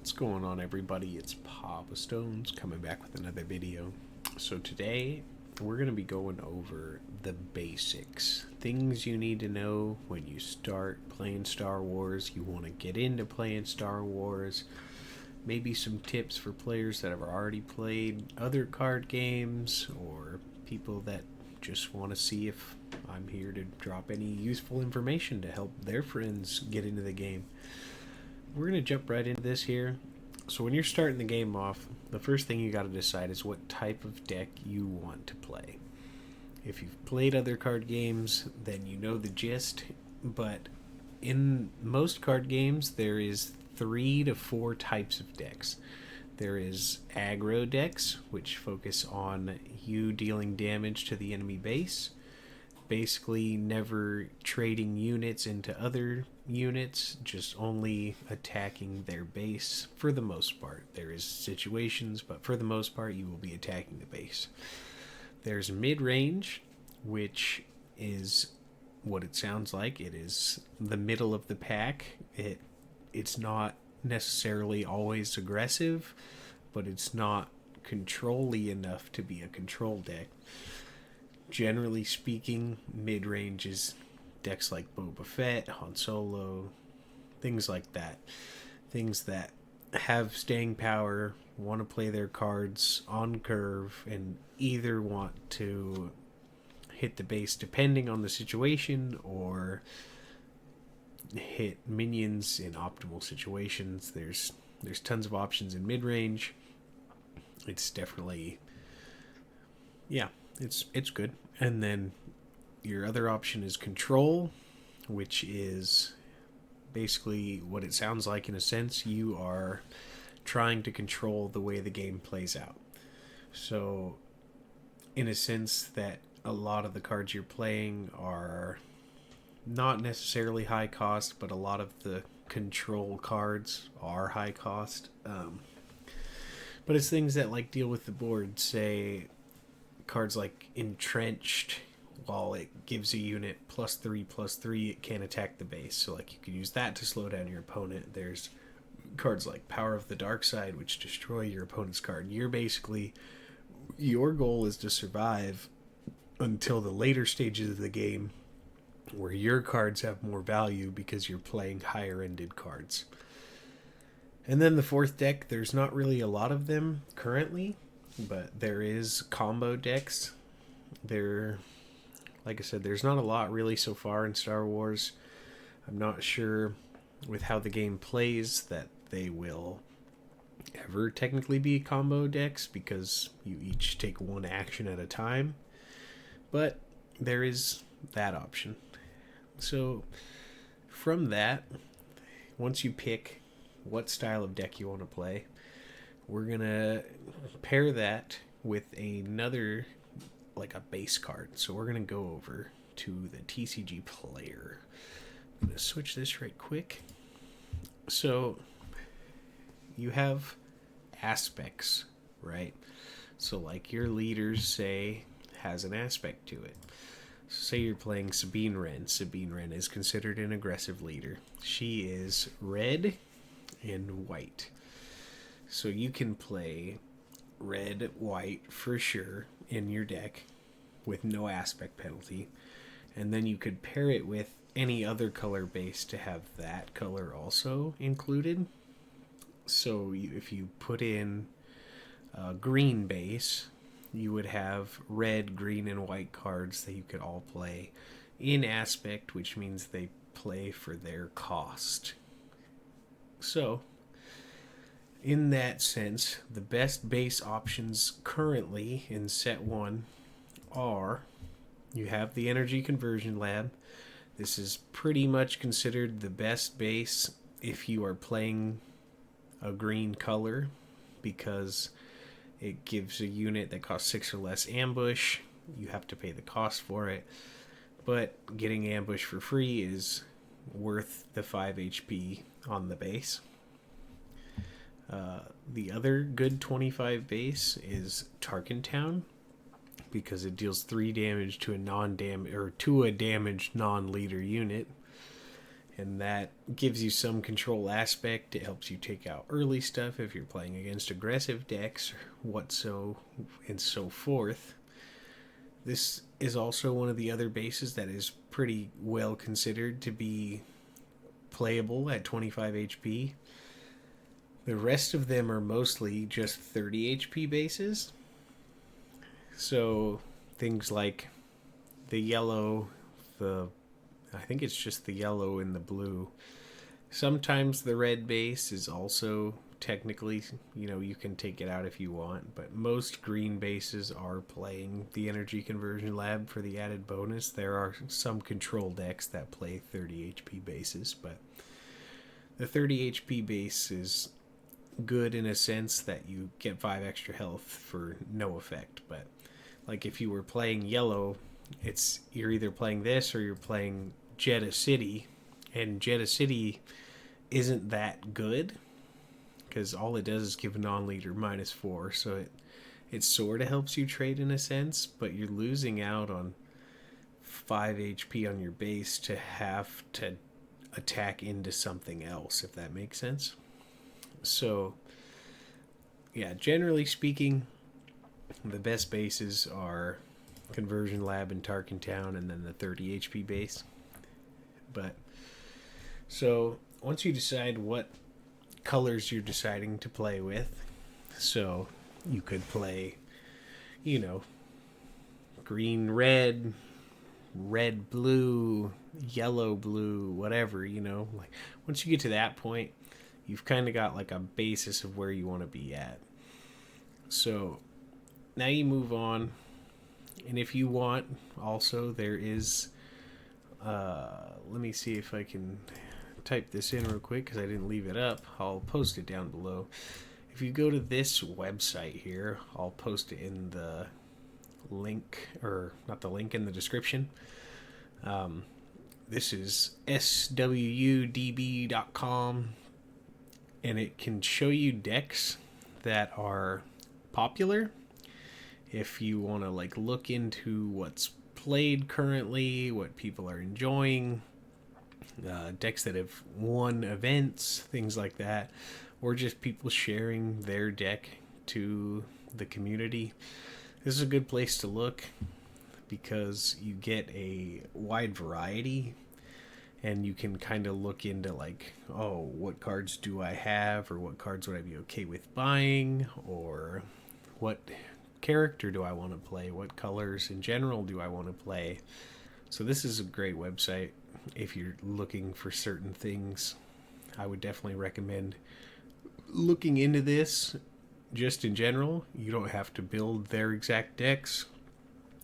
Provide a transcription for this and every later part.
What's going on, everybody? It's PapaStones coming back with another video. So today we're going to be going over the basics, things you need to know when you start playing Star Wars, you want to get into playing Star Wars, maybe some tips for players that have already played other card games, or people that just want to see if I'm here to drop any useful information to help their friends get into the game. We're going to jump right into this here. So when you're starting the game off, the first thing you got to decide is what type of deck you want to play. If you've played other card games, then you know the gist, but in most card games there is 3 to 4 types of decks. There is aggro decks, which focus on you dealing damage to the enemy base, basically never trading units into other units, just only attacking their base for the most part. There is situations, but for the most part you will be attacking the base. There's mid-range, which is what it sounds like. It is the middle of the pack. It's not necessarily always aggressive, but it's not control-y enough to be a control deck. Generally speaking, mid-range is decks like Boba Fett, Han Solo, things like that. Things that have staying power, want to play their cards on curve, and either want to hit the base depending on the situation, or hit minions in optimal situations. There's tons of options in mid-range. It's definitely, it's good. And then your other option is control, which is basically what it sounds like in a sense. You are trying to control the way the game plays out. So in a sense that a lot of the cards you're playing are not necessarily high cost, but a lot of the control cards are high cost. But it's things that like deal with the board. Say cards like Entrenched, while it gives a unit +3/+3, it can't attack the base. So like you could use that to slow down your opponent. There's cards like Power of the Dark Side, which destroy your opponent's card. Your goal is to survive until the later stages of the game, where your cards have more value because you're playing higher ended cards. And then the fourth deck, there's not really a lot of them currently, but there is combo decks. Like I said, there's not a lot really so far in Star Wars. I'm not sure with how the game plays that they will ever technically be combo decks, because you each take one action at a time. But there is that option. So from that, once you pick what style of deck you want to play, we're going to pair that with another, like a base card. So we're going to go over to the TCG player. I'm going to switch this right quick. So you have aspects, right? So like your leaders, say, has an aspect to it. So say you're playing Sabine Wren. Sabine Wren is considered an aggressive leader. She is red and white. So you can play red, white for sure in your deck with no aspect penalty. And then you could pair it with any other color base to have that color also included. So if you put in a green base, you would have red, green, and white cards that you could all play in aspect, which means they play for their cost. So in that sense, the best base options currently in set 1 are, you have the Energy Conversion Lab. This is pretty much considered the best base if you are playing a green color, because it gives a unit that costs 6 or less ambush. You have to pay the cost for it, but getting ambush for free is worth the 5 HP on the base. The other good 25 base is Tarkin Town, because it deals 3 damage to a damaged non-leader unit. and that gives you some control aspect. It helps you take out early stuff if you're playing against aggressive decks, what so and so forth. This is also one of the other bases that is pretty well considered to be playable at 25 HP. The rest of them are mostly just 30 HP bases. So things like the yellow, I think it's just the yellow and the blue. Sometimes the red base is also technically, you can take it out if you want, but most green bases are playing the Energy Conversion Lab for the added bonus. There are some control decks that play 30 HP bases, but the 30 HP base is good in a sense that you get 5 extra health for no effect. But like if you were playing yellow, you're either playing this or you're playing Jeddah City, and Jeddah City isn't that good because all it does is give a non-leader -4, so it sort of helps you trade in a sense, but you're losing out on 5 HP on your base to have to attack into something else, if that makes sense. So yeah, generally speaking, the best bases are Conversion Lab in Tarkin Town, and then the 30 HP base. But so once you decide what colors you're deciding to play with, so you could play, green, red, red, blue, yellow, blue, whatever, like once you get to that point, you've kind of got like a basis of where you want to be at. So now you move on, and if you want, also there is, let me see if I can type this in real quick because I didn't leave it up. I'll post it down below. If you go to this website here, I'll post it in the link, or not the link, in the description. This is swudb.com, and it can show you decks that are popular. If you want to like look into what's played currently, what people are enjoying, decks that have won events, things like that, or just people sharing their deck to the community, this is a good place to look because you get a wide variety, and you can kind of look into like, oh, what cards do I have, or what cards would I be okay with buying, or what character do I want to play, what colors in general do I want to play. So this is a great website if you're looking for certain things. I would definitely recommend looking into this just in general. You don't have to build their exact decks.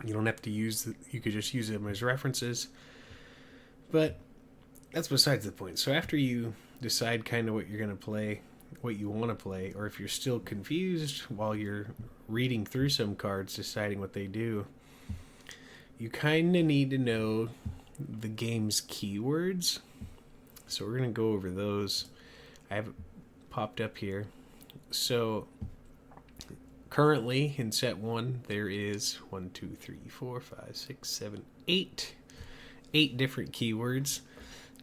You don't have to you could just use them as references. But that's besides the point. So after you decide kind of what you're going to play, what you want to play, or if you're still confused while you're reading through some cards, deciding what they do, you kind of need to know the game's keywords. So we're going to go over those. I have it popped up here. So currently in set 1, there is 8 different keywords.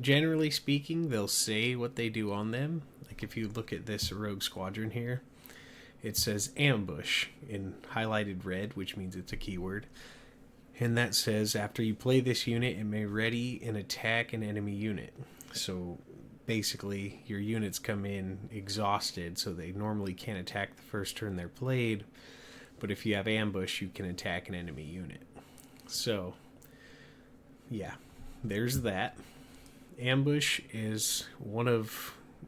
Generally speaking, they'll say what they do on them. Like if you look at this Rogue Squadron here, it says ambush in highlighted red, which means it's a keyword. And that says after you play this unit, it may ready and attack an enemy unit. So basically, your units come in exhausted, so they normally can't attack the first turn they're played. But if you have ambush, you can attack an enemy unit. So, yeah, there's that. Ambush is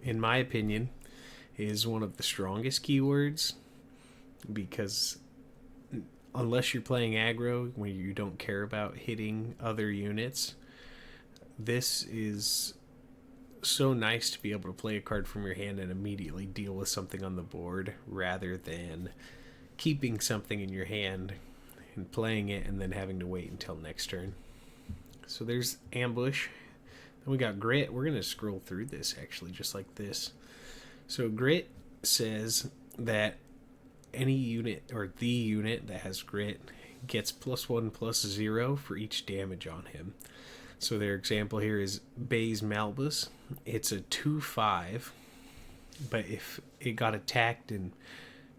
in my opinion, is one of the strongest keywords, because unless you're playing aggro where you don't care about hitting other units, this is so nice to be able to play a card from your hand and immediately deal with something on the board, rather than keeping something in your hand and playing it and then having to wait until next turn. So there's ambush. Then we got grit. We're going to scroll through this actually just like this. So grit says that any unit, or the unit that has grit, gets +1/+0 for each damage on him. So their example here is Bay's Malbus. It's a 2/5, but if it got attacked and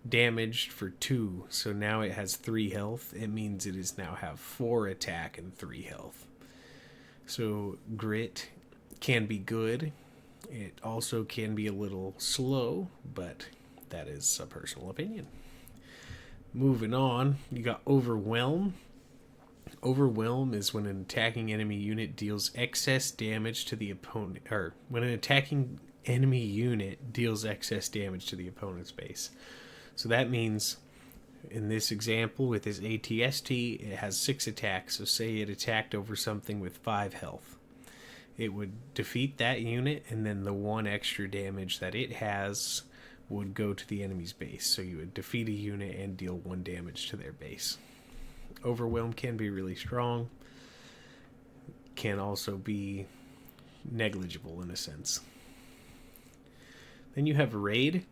damaged for 2, so now it has 3 health, it means it is now have 4 attack and 3 health. So grit can be good. It also can be a little slow, but that is a personal opinion. Moving on, you got Overwhelm. Overwhelm is when an attacking enemy unit deals excess damage to the opponent, or when an attacking enemy unit deals excess damage to the opponent's base. So that means in this example with this ATST, it has 6 attacks. So say it attacked over something with 5 health. It would defeat that unit, and then the 1 extra damage that it has would go to the enemy's base. So you would defeat a unit and deal 1 damage to their base. Overwhelm can be really strong, can also be negligible in a sense. Then you have Raid.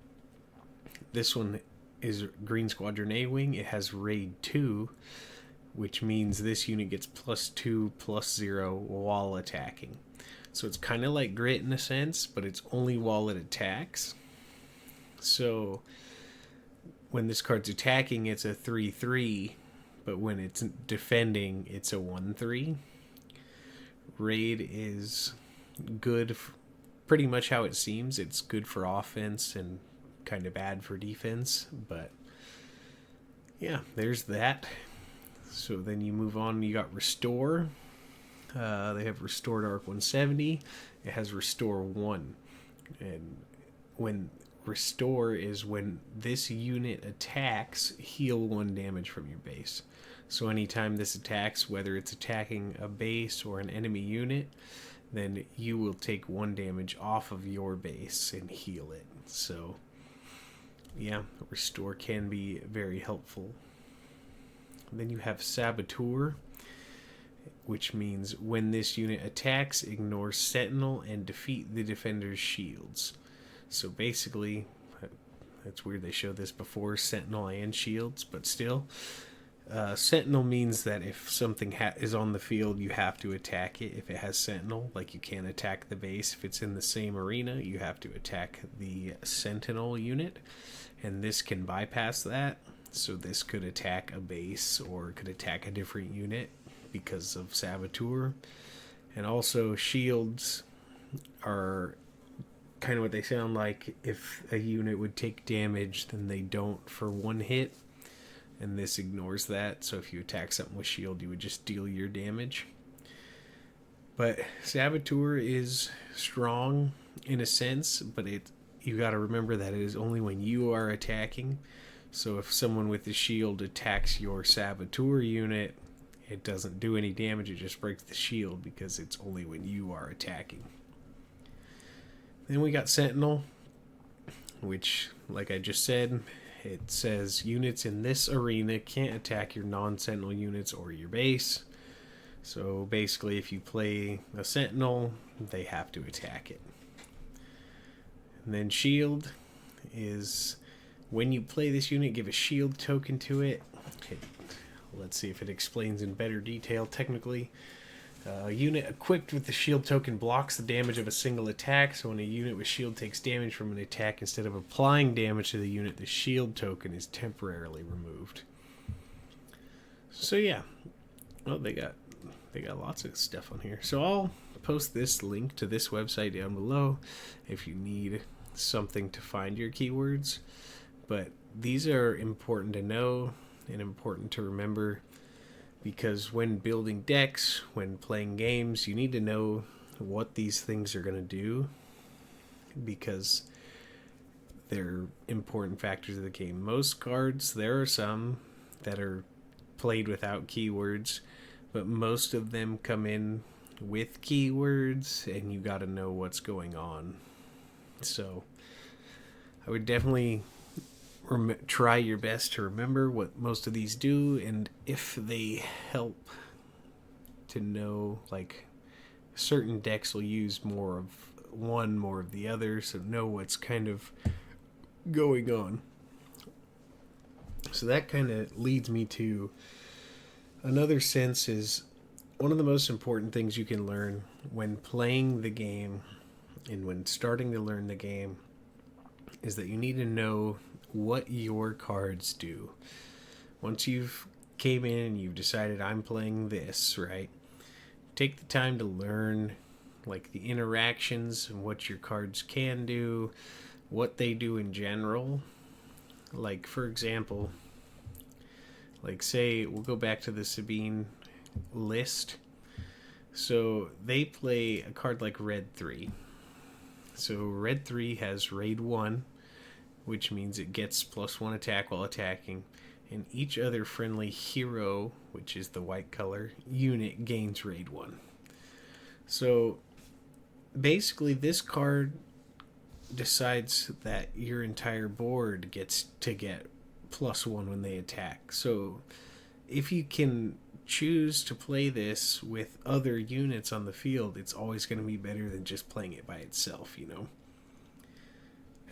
This one is Green Squadron A-Wing. It has Raid 2, which means this unit gets +2/+0 while attacking. So it's kind of like Grit in a sense, but it's only while it attacks. So when this card's attacking, it's a 3/3, but when it's defending, it's a 1/3. Raid is good, pretty much how it seems. It's good for offense and kind of bad for defense, but yeah, there's that. So then you move on, you got Restore. They have Restored Arc 170. It has Restore 1. And when Restore is when this unit attacks, heal 1 damage from your base. So anytime this attacks, whether it's attacking a base or an enemy unit, then you will take 1 damage off of your base and heal it. So yeah, Restore can be very helpful. Then you have Saboteur, which means when this unit attacks, ignore Sentinel and defeat the defender's shields. So basically, it's weird they showed this before Sentinel and shields, but still, Sentinel means that if something is on the field, you have to attack it. If it has Sentinel, like you can't attack the base. If it's in the same arena, you have to attack the Sentinel unit, and this can bypass that. So this could attack a base or could attack a different unit because of Saboteur. And also shields are kind of what they sound like. If a unit would take damage, then they don't for 1 hit, and this ignores that. So if you attack something with shield, you would just deal your damage. But Saboteur is strong in a sense, but you got to remember that it is only when you are attacking. So if someone with the shield attacks your Saboteur unit, it doesn't do any damage, it just breaks the shield because it's only when you are attacking. Then we got Sentinel, which, like I just said, it says units in this arena can't attack your non-Sentinel units or your base. So basically, if you play a Sentinel, they have to attack it. And then Shield is when you play this unit, give a shield token to it. Let's see if it explains in better detail technically. A unit equipped with the shield token blocks the damage of a single attack, so when a unit with shield takes damage from an attack, instead of applying damage to the unit, the shield token is temporarily removed. So yeah, well, they got lots of stuff on here. So I'll post this link to this website down below if you need something to find your keywords. But these are important to know and important to remember, because when building decks, when playing games, you need to know what these things are going to do, because they're important factors of the game. Most cards, there are some that are played without keywords, but most of them come in with keywords, and you got to know what's going on. So I would definitely try your best to remember what most of these do, and if they help to know, like certain decks will use more of one, more of the other, so know what's kind of going on. So that kind of leads me to another sense is one of the most important things you can learn when playing the game and when starting to learn the game is that you need to know what your cards do. Once you've came in and you've decided I'm playing this, right? Take the time to learn like the interactions and what your cards can do, what they do in general. Like for example, like say we'll go back to the Sabine list. So they play a card like Red 3. So Red 3 has Raid 1, which means it gets +1 attack while attacking, and each other friendly hero, which is the white color, unit gains Raid 1. So basically this card decides that your entire board gets to get +1 when they attack. So if you can choose to play this with other units on the field, it's always going to be better than just playing it by itself, you know?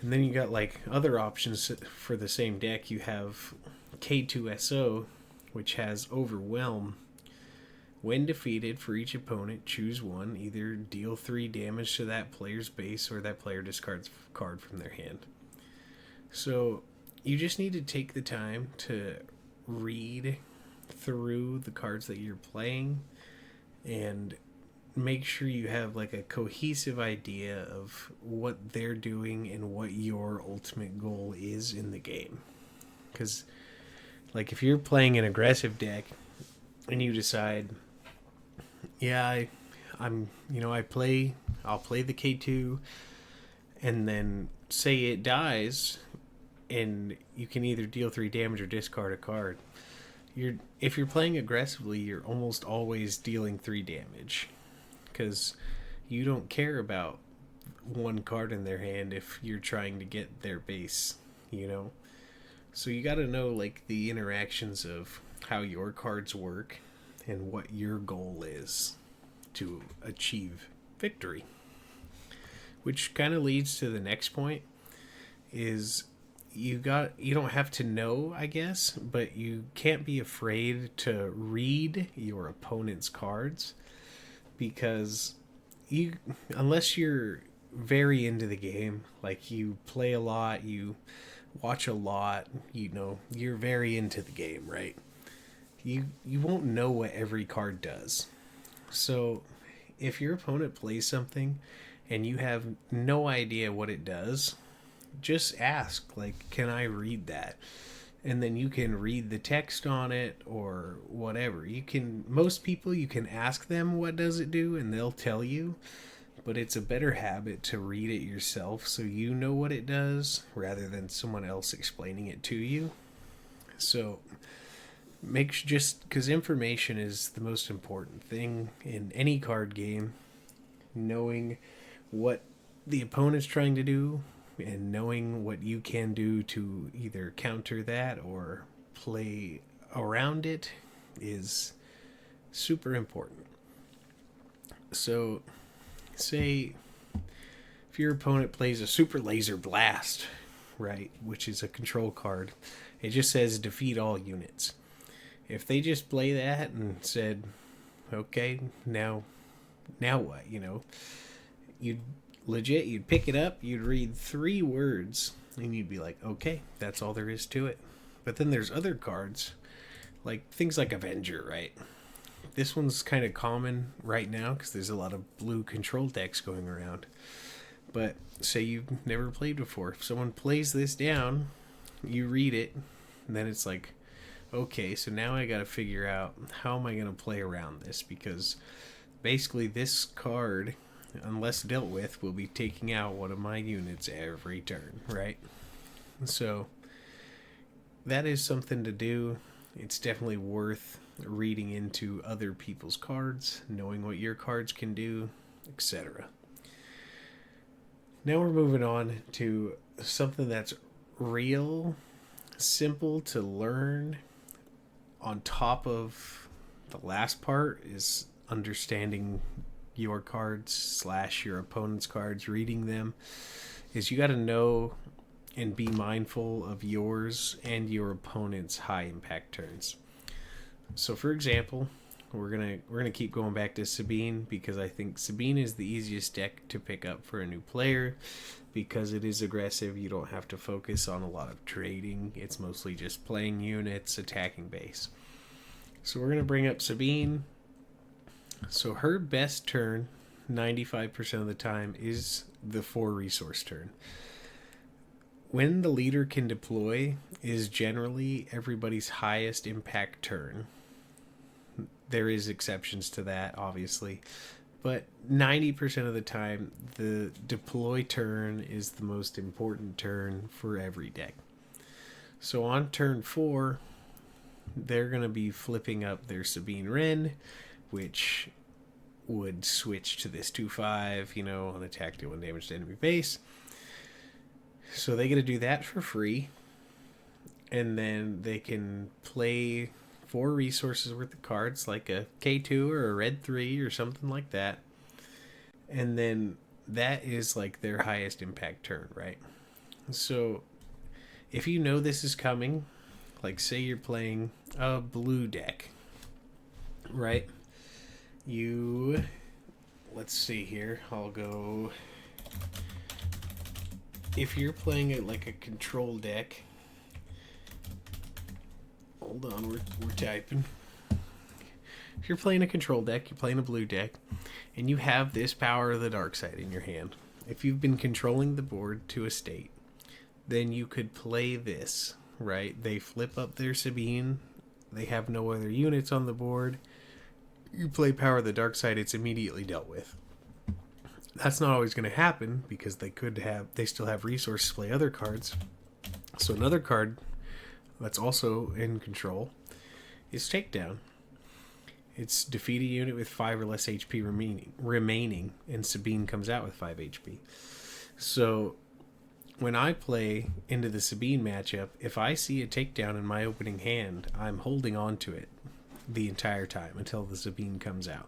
And then you got like other options for the same deck. You have K2SO, which has Overwhelm. When defeated, for each opponent, choose one. Either deal 3 damage to that player's base or that player discards a card from their hand. So you just need to take the time to read through the cards that you're playing and make sure you have like a cohesive idea of what they're doing and what your ultimate goal is in the game. Because like if you're playing an aggressive deck and you decide, yeah, I'll play the K2, and then say it dies and you can either deal 3 damage or discard a card. If you're playing aggressively, you're almost always dealing 3 damage because you don't care about one card in their hand if you're trying to get their base, you know? So you got to know like the interactions of how your cards work and what your goal is to achieve victory. Which kind of leads to the next point is you don't have to know, I guess, but you can't be afraid to read your opponent's cards, because unless you're very into the game, like you play a lot, you watch a lot, you're very into the game, right? You won't know what every card does. So if your opponent plays something and you have no idea what it does, just ask, like, can I read that? And then you can read the text on it or whatever. Most people, you can ask them what does it do and they'll tell you, but it's a better habit to read it yourself so you know what it does rather than someone else explaining it to you. So just because information is the most important thing in any card game, knowing what the opponent's trying to do and knowing what you can do to either counter that or play around it is super important. So say if your opponent plays a Super Laser Blast, right, which is a control card, it just says defeat all units. If they just play that and said, okay, now what, you'd pick it up, you'd read 3 words, and you'd be like, okay, that's all there is to it. But then there's other cards, like things like Avenger, right? This one's kind of common right now because there's a lot of blue control decks going around. But say you've never played before. If someone plays this down, you read it, and then it's like, okay, so now I got to figure out how am I going to play around this, because basically this card, unless dealt with, will be taking out one of my units every turn, right? So that is something to do. It's definitely worth reading into other people's cards, knowing what your cards can do, etc. Now we're moving on to something that's real simple to learn. On top of the last part is understanding your cards / your opponent's cards, reading them, is you got to know and be mindful of yours and your opponent's high impact turns. So for example, we're gonna keep going back to Sabine because I think Sabine is the easiest deck to pick up for a new player because it is aggressive. You don't have to focus on a lot of trading. It's mostly just playing units, attacking base. So we're gonna bring up Sabine. So her best turn, 95% of the time, is the 4 resource turn. When the leader can deploy is generally everybody's highest impact turn. There is exceptions to that, obviously, but 90% of the time, the deploy turn is the most important turn for every deck. So on turn 4, they're going to be flipping up their Sabine Wren, which would switch to this 2/5, on attack, deal 1 damage to enemy base. So they get to do that for free, and then they can play 4 resources worth of cards, like a K2 or a red 3 or something like that. And then that is like their highest impact turn, right? So if you know this is coming, like say you're playing a blue deck, right? Let's see here, I'll go, if you're playing it like a control deck, hold on, we're typing. If you're playing a control deck, you're playing a blue deck, and you have this Power of the Dark Side in your hand. If you've been controlling the board to a state, then you could play this, right? They flip up their Sabine, they have no other units on the board. You play Power of the Dark Side, it's immediately dealt with. That's not always going to happen because they still have resources to play other cards. So another card that's also in control is Takedown. It's defeat a unit with 5 or less HP remaining, and Sabine comes out with 5 HP. So when I play into the Sabine matchup, if I see a Takedown in my opening hand, I'm holding on to it the entire time until the Sabine comes out.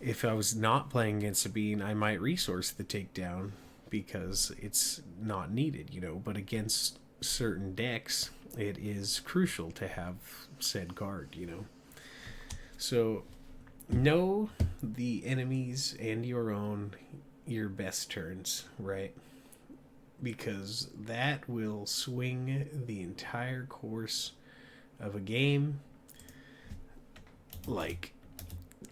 If I was not playing against Sabine, I might resource the Takedown because it's not needed, but against certain decks, it is crucial to have said card, So know the enemies and your best turns, right? Because that will swing the entire course of a game. Like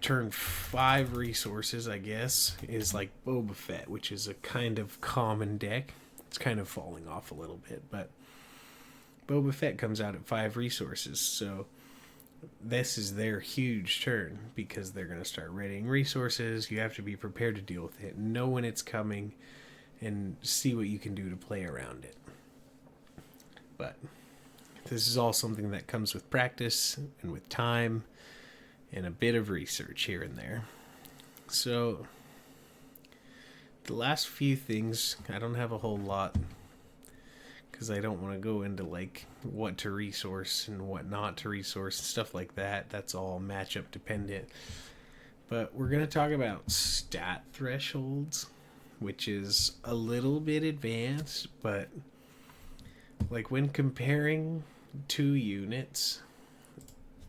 turn 5 resources, I guess, is like Boba Fett, which is a kind of common deck. It's kind of falling off a little bit, but Boba Fett comes out at 5 resources, so this is their huge turn because they're going to start readying resources. You have to be prepared to deal with it, know when it's coming, and see what you can do to play around it. But this is all something that comes with practice and with time and a bit of research here and there. So the last few things, I don't have a whole lot because I don't want to go into like what to resource and what not to resource and stuff like that. That's all matchup dependent. But we're going to talk about stat thresholds, which is a little bit advanced, but like when comparing 2 units.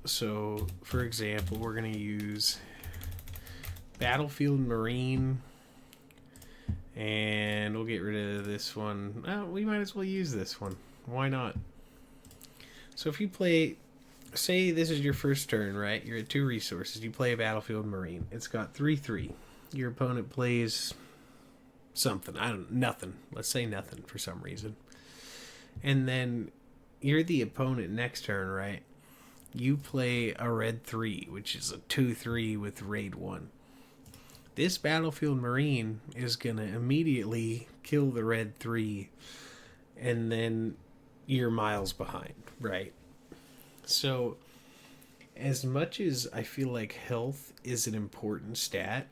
So, for example, we're going to use Battlefield Marine, and we'll get rid of this one. Oh, we might as well use this one. Why not? So if you play, say this is your first turn, right? You're at 2 resources. You play a Battlefield Marine. It's got 3/3. Your opponent plays something. Nothing. Let's say nothing for some reason. And then you're the opponent next turn, right? You play a red 3, which is a 2/3 with raid 1. This Battlefield Marine is going to immediately kill the red 3, and then you're miles behind, right? So, as much as I feel like health is an important stat,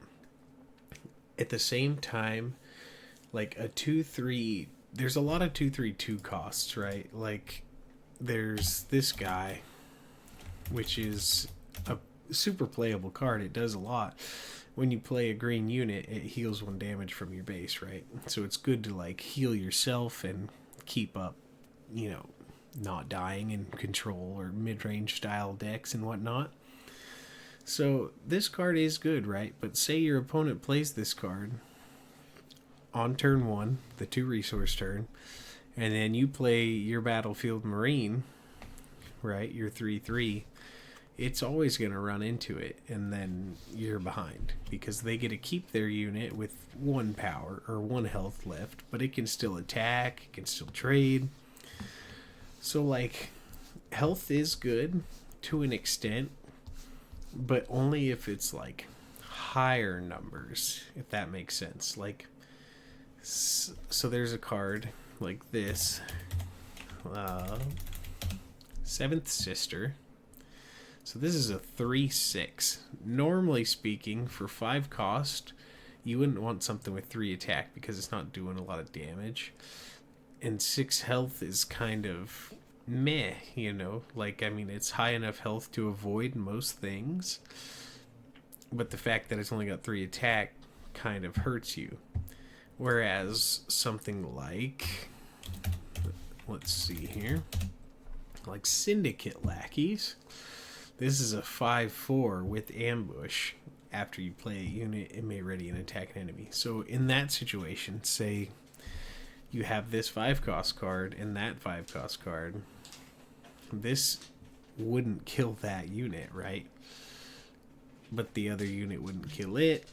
at the same time, like a 2/3, there's a lot of 2/3/2 costs, right? Like, there's this guy, which is a super playable card. It does a lot. When you play a green unit, it heals 1 damage from your base, right? So it's good to like heal yourself and keep up, not dying in control or mid-range style decks and whatnot. So this card is good, right? But say your opponent plays this card on turn 1, the 2 resource turn, and then you play your Battlefield Marine, right? Your 3/3. It's always going to run into it, and then you're behind because they get to keep their unit with 1 power or 1 health left, but it can still attack, it can still trade. So, like, health is good to an extent, but only if it's like higher numbers, if that makes sense. Like, so there's a card like this, Seventh Sister. So this is a 3/6. Normally speaking, for 5 cost, you wouldn't want something with 3 attack because it's not doing a lot of damage. And 6 health is kind of meh, you know? Like, I mean, it's high enough health to avoid most things. But the fact that it's only got 3 attack kind of hurts you. Whereas something like, let's see here, like Syndicate Lackeys. This is a 5/4 with ambush. After you play a unit, it may ready and attack an enemy. So in that situation, say you have this 5 cost card and that 5 cost card, this wouldn't kill that unit, right? But the other unit wouldn't kill it.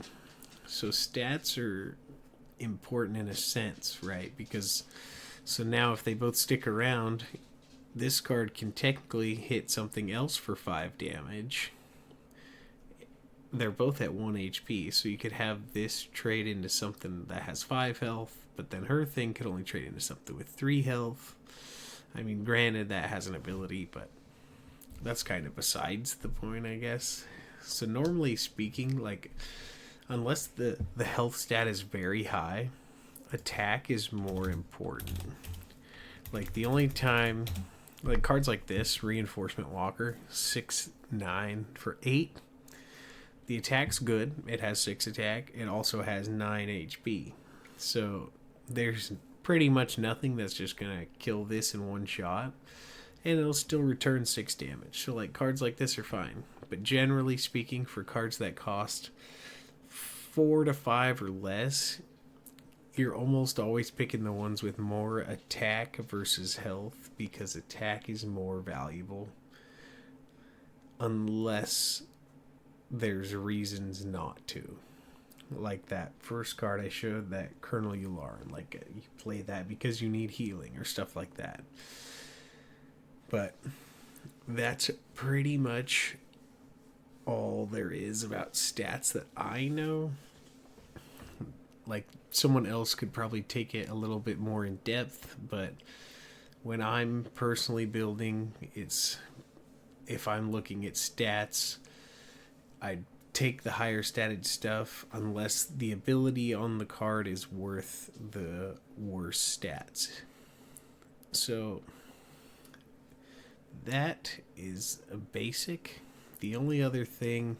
So stats are important in a sense, right? Because so now if they both stick around, this card can technically hit something else for 5 damage. They're both at 1 HP, so you could have this trade into something that has 5 health, but then her thing could only trade into something with 3 health. I mean, granted, that has an ability, but that's kind of besides the point, I guess. So normally speaking, like, unless the health stat is very high, attack is more important. Like, the only time, like, cards like this, Reinforcement Walker, 6/9 for 8. The attack's good. It has 6 attack. It also has 9 HP. So there's pretty much nothing that's just going to kill this in one shot. And it'll still return 6 damage. So, like, cards like this are fine. But generally speaking, for cards that cost 4 to 5 or less, you're almost always picking the ones with more attack versus health, because attack is more valuable. Unless there's reasons not to. Like that first card I showed, that Colonel Yularen. Like, you play that because you need healing or stuff like that. But that's pretty much all there is about stats that I know. Like, someone else could probably take it a little bit more in depth, but when I'm personally building, it's, if I'm looking at stats, I'd take the higher statted stuff unless the ability on the card is worth the worse stats. So that is a basic. The only other thing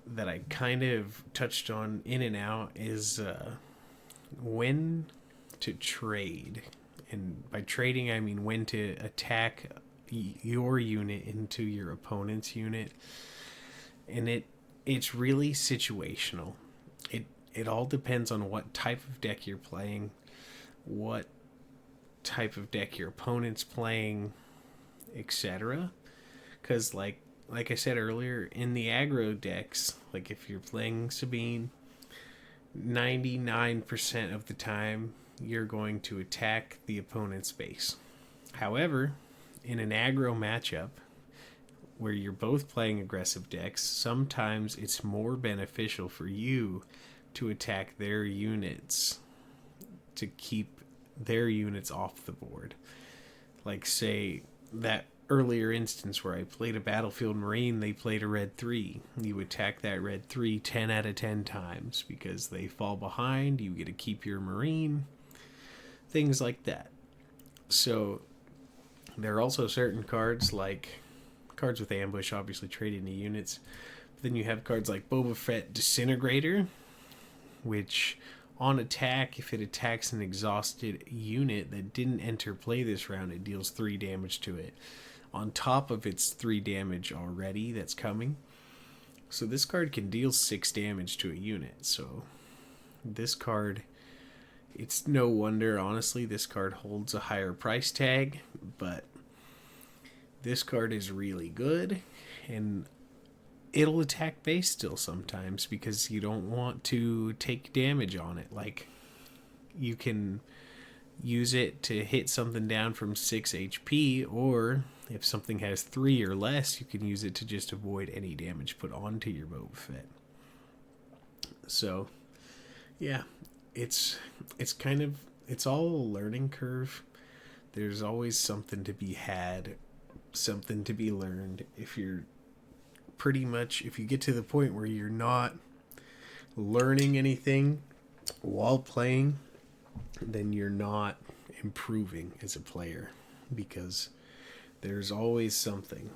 that I kind of touched on in and out is when to trade. And by trading, I mean when to attack your unit into your opponent's unit. And it's really situational. It all depends on what type of deck you're playing, what type of deck your opponent's playing, etc. Because like I said earlier, in the aggro decks, like if you're playing Sabine, 99% of the time you're going to attack the opponent's base. However, in an aggro matchup, where you're both playing aggressive decks, sometimes it's more beneficial for you to attack their units to keep their units off the board. Like, say, that earlier instance where I played a Battlefield Marine, they played a red 3. You attack that red 3 10 out of 10 times because they fall behind, you get to keep your Marine, things like that. So there are also certain cards, like cards with ambush, obviously traded into units. But then you have cards like Boba Fett Disintegrator, which on attack, if it attacks an exhausted unit that didn't enter play this round, it deals 3 damage to it, on top of its 3 damage already that's coming. So this card can deal 6 damage to a unit. So this card, it's no wonder, honestly, this card holds a higher price tag, but this card is really good, and it'll attack base still sometimes because you don't want to take damage on it. Like, you can use it to hit something down from 6 HP, or if something has 3 or less, you can use it to just avoid any damage put onto your Boba Fett. So, yeah, it's all a learning curve. There's always something to be had, something to be learned. If you get to the point where you're not learning anything while playing, then you're not improving as a player, because there's always something.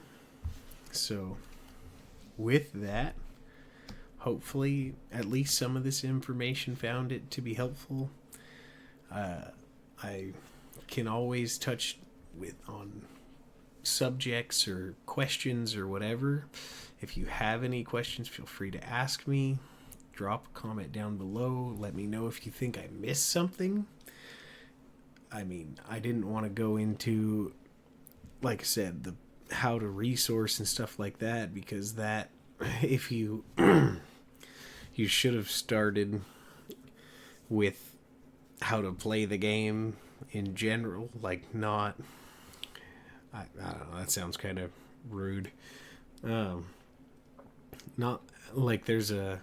So with that, hopefully at least some of this information found it to be helpful. I can always touch on subjects or questions or whatever. If you have any questions, feel free to ask me. Drop a comment down below. Let me know if you think I missed something. I mean, I didn't want to go into, like I said, the how to resource and stuff like that, because that, if you you should have started with how to play the game in general, like not, I don't know, that sounds kind of rude. Not like there's a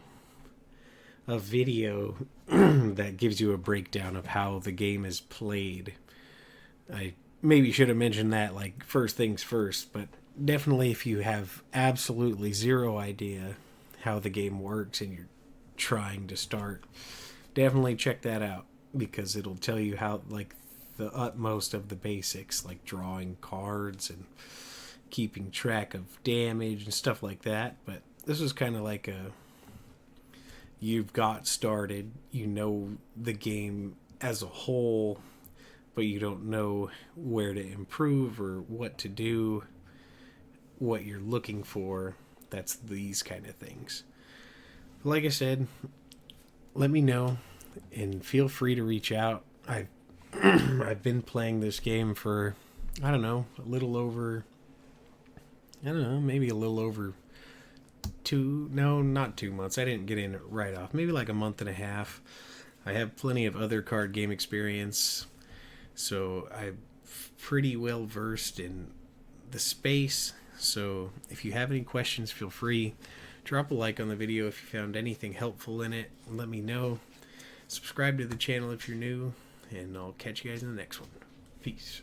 video that gives you a breakdown of how the game is played. I maybe should have mentioned that, like, first things first, but definitely if you have absolutely zero idea how the game works and you're trying to start, definitely check that out, because it'll tell you how, like, the utmost of the basics, like drawing cards and keeping track of damage and stuff like that. But this was kind of like you've got started, you know the game as a whole, but you don't know where to improve or what to do, what you're looking for. That's these kind of things. Like I said, let me know and feel free to reach out. I've been playing this game for, I don't know, maybe a little over not 2 months. I didn't get in right off. Maybe like a month and a half. I have plenty of other card game experience, so I'm pretty well versed in the space. So if you have any questions, feel free. Drop a like on the video if you found anything helpful in it. Let me know. Subscribe to the channel if you're new, and I'll catch you guys in the next one. Peace.